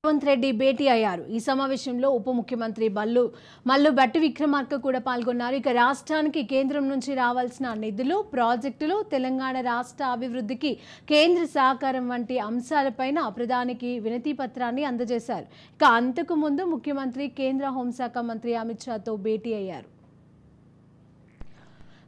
రేవంత్ రెడ్డి భేటీ అయ్యారు. ఈ సమావేశంలో ఉప ముఖ్యమంత్రి మల్లు భట్టి విక్రమార్క కూడా పాల్గొన్నారు. ఇక రాష్ట్రానికి కేంద్రం నుంచి రావాల్సిన నిధులు, ప్రాజెక్టులు, తెలంగాణ రాష్ట్ర అభివృద్ధికి కేంద్ర సహకారం వంటి అంశాలపైన ప్రధానికి వినతి పత్రాన్ని అందజేశారు. ఇక అంతకు ముందు ముఖ్యమంత్రి కేంద్ర హోంశాఖ మంత్రి అమిత్ షాతో భేటీ అయ్యారు.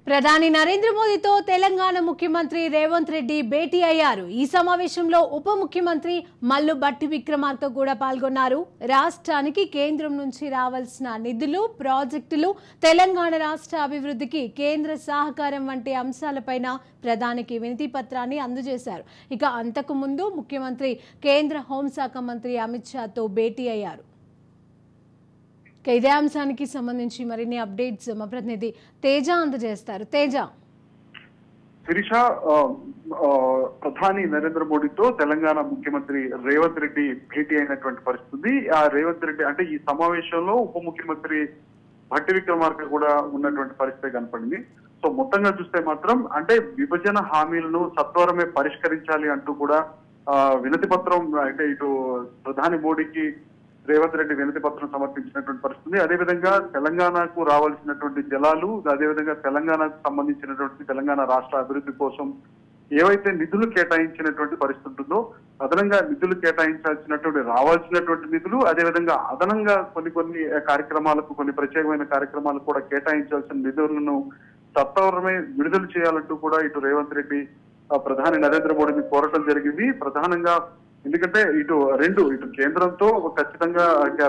ప్రధాని నరేంద్ర మోదీతో తెలంగాణ ముఖ్యమంత్రి రేవంత్ రెడ్డి భేటీ అయ్యారు. ఈ సమావేశంలో ఉప ముఖ్యమంత్రి మల్లు భట్టి విక్రమార్క కూడా పాల్గొన్నారు. రాష్ట్రానికి కేంద్రం నుంచి రావాల్సిన నిధులు, ప్రాజెక్టులు, తెలంగాణ రాష్ట్ర అభివృద్ధికి కేంద్ర సహకారం వంటి అంశాలపైన ప్రధానికి వినతి పత్రాన్ని అందజేశారు. ఇక అంతకు ముందు ముఖ్యమంత్రి కేంద్ర హోంశాఖ మంత్రి అమిత్ షాతో భేటీ అయ్యారు. ఇదే అంశానికి సంబంధించి మరిన్ని అప్డేట్స్ మా ప్రతినిధి తేజ అందజేస్తారు. తేజ, శిరీష, ప్రధాని నరేంద్ర మోడీతో తెలంగాణ ముఖ్యమంత్రి రేవంత్ రెడ్డి భేటీ అయినటువంటి పరిస్థితి. ఆ రేవంత్ రెడ్డి అంటే ఈ సమావేశంలో ఉప ముఖ్యమంత్రి భట్టి విక్రమార్క కూడా ఉన్నటువంటి పరిస్థితి కనపడింది. సో మొత్తంగా చూస్తే మాత్రం అంటే విభజన హామీలను సత్వరమే పరిష్కరించాలి అంటూ కూడా వినతి పత్రం అంటే ఇటు ప్రధాని మోడీకి రేవంత్ రెడ్డి వినతి పత్రం సమర్పించినటువంటి పరిస్థితి. అదేవిధంగా తెలంగాణకు రావాల్సినటువంటి జలాలు, అదేవిధంగా తెలంగాణకు సంబంధించినటువంటి తెలంగాణ రాష్ట్ర అభివృద్ధి కోసం ఏవైతే నిధులు కేటాయించినటువంటి పరిస్థితి ఉంటుందో అదనంగా నిధులు కేటాయించాల్సినటువంటి రావాల్సినటువంటి నిధులు, అదేవిధంగా అదనంగా కొన్ని కార్యక్రమాలకు, కొన్ని ప్రత్యేకమైన కార్యక్రమాలకు కూడా కేటాయించాల్సిన నిధులను సత్వరమే విడుదల చేయాలంటూ కూడా ఇటు రేవంత్ రెడ్డి ప్రధాని నరేంద్ర మోడీని కోరటం జరిగింది. ప్రధానంగా ఎందుకంటే ఇటు కేంద్రంతో ఖచ్చితంగా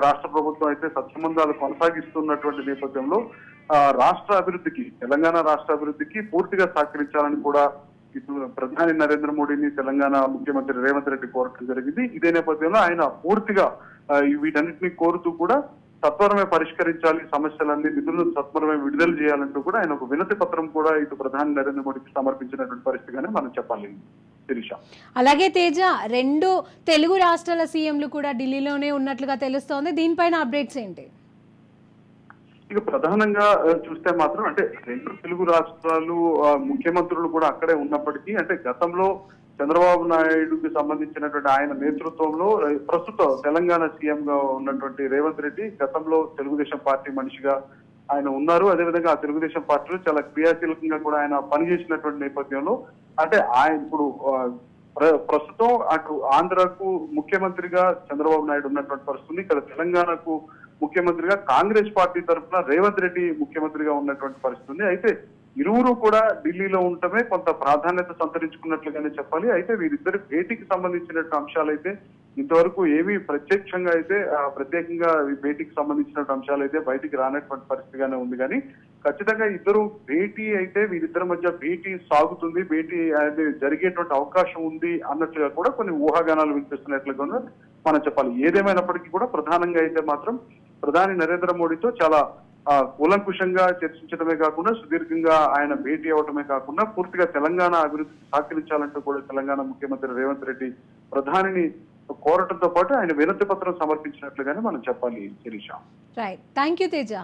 రాష్ట్ర ప్రభుత్వం అయితే సత్సంబంధాలు కొనసాగిస్తున్నటువంటి నేపథ్యంలో రాష్ట్ర అభివృద్ధికి, తెలంగాణ రాష్ట్ర అభివృద్ధికి పూర్తిగా సహకరించాలని కూడా ఇటు ప్రధాని నరేంద్ర మోడీని తెలంగాణ ముఖ్యమంత్రి రేవంత్ రెడ్డి కోరటం జరిగింది. ఇదే నేపథ్యంలో ఆయన పూర్తిగా వీటన్నిటిని కోరుతూ కూడా సత్వరమే పరిష్కరించాలి సమస్యలన్నీ, నిధులను సత్వరమే విడుదల చేయాలంటూ కూడా ఆయన ఒక వినతి పత్రం కూడా ఇటు ప్రధాని నరేంద్ర మోడీకి సమర్పించినటువంటి పరిస్థితిగానే మనం చెప్పాలి. అలాగే తేజ, 2 తెలుగు రాష్ట్రాల సీఎంలు కూడా ఢిల్లీలోనే ఉన్నట్లుగా తెలుస్తోంది. దీనిపైన అప్డేట్స్ ఏంటి? ఇక ప్రధానంగా చూస్తే మాత్రం అంటే 2 తెలుగు రాష్ట్రాలు ముఖ్యమంత్రులు కూడా అక్కడే ఉన్నప్పటికీ అంటే గతంలో చంద్రబాబు నాయుడుకి సంబంధించినటువంటి ఆయన నేతృత్వంలో ప్రస్తుతం తెలంగాణ సీఎం గా ఉన్నటువంటి రేవంత్ రెడ్డి గతంలో తెలుగుదేశం పార్టీ మనిషిగా ఆయన ఉన్నారు. అదేవిధంగా ఆ తెలుగుదేశం పార్టీలో చాలా క్రియాశీలకంగా కూడా ఆయన పనిచేసినటువంటి నేపథ్యంలో అంటే ఆయన ఇప్పుడు ప్రస్తుతం అటు ఆంధ్రకు ముఖ్యమంత్రిగా చంద్రబాబు నాయుడు ఉన్నటువంటి పరిస్థితి, ఇక్కడ తెలంగాణకు ముఖ్యమంత్రిగా కాంగ్రెస్ పార్టీ తరఫున రేవంత్ రెడ్డి ముఖ్యమంత్రిగా ఉన్నటువంటి పరిస్థితి. అయితే ఇరువురు కూడా ఢిల్లీలో ఉండటమే కొంత ప్రాధాన్యత సంతరించుకున్నట్లుగానే చెప్పాలి. అయితే వీరిద్దరి భేటీకి సంబంధించినటువంటి అంశాలు అయితే ఇంతవరకు ఏమీ ప్రత్యేకంగా భేటీకి సంబంధించిన అంశాలు అయితే బయటికి రానటువంటి పరిస్థితిగానే ఉంది. కానీ ఖచ్చితంగా ఇద్దరు భేటీ అయితే వీరిద్దరి మధ్య భేటీ సాగుతుంది, భేటీ అనేది జరిగేటువంటి అవకాశం ఉంది అన్నట్లుగా కూడా కొన్ని ఊహాగానాలు వినిపిస్తున్నట్లుగా మనం చెప్పాలి. ఏదేమైనప్పటికీ కూడా ప్రధానంగా అయితే మాత్రం ప్రధాని నరేంద్ర మోడీతో చాలా కూలంకుషంగా చర్చించడమే కాకుండా సుదీర్ఘంగా ఆయన భేటీ అవడమే కాకుండా పూర్తిగా తెలంగాణ అభివృద్ధికి సహకరించాలంటూ కూడా తెలంగాణ ముఖ్యమంత్రి రేవంత్ రెడ్డి ప్రధానిని కోరటంతో పాటు ఆయన వినతి పత్రం సమర్పించినట్లుగానే మనం చెప్పాలి. Shirisha, right, thank you Teja.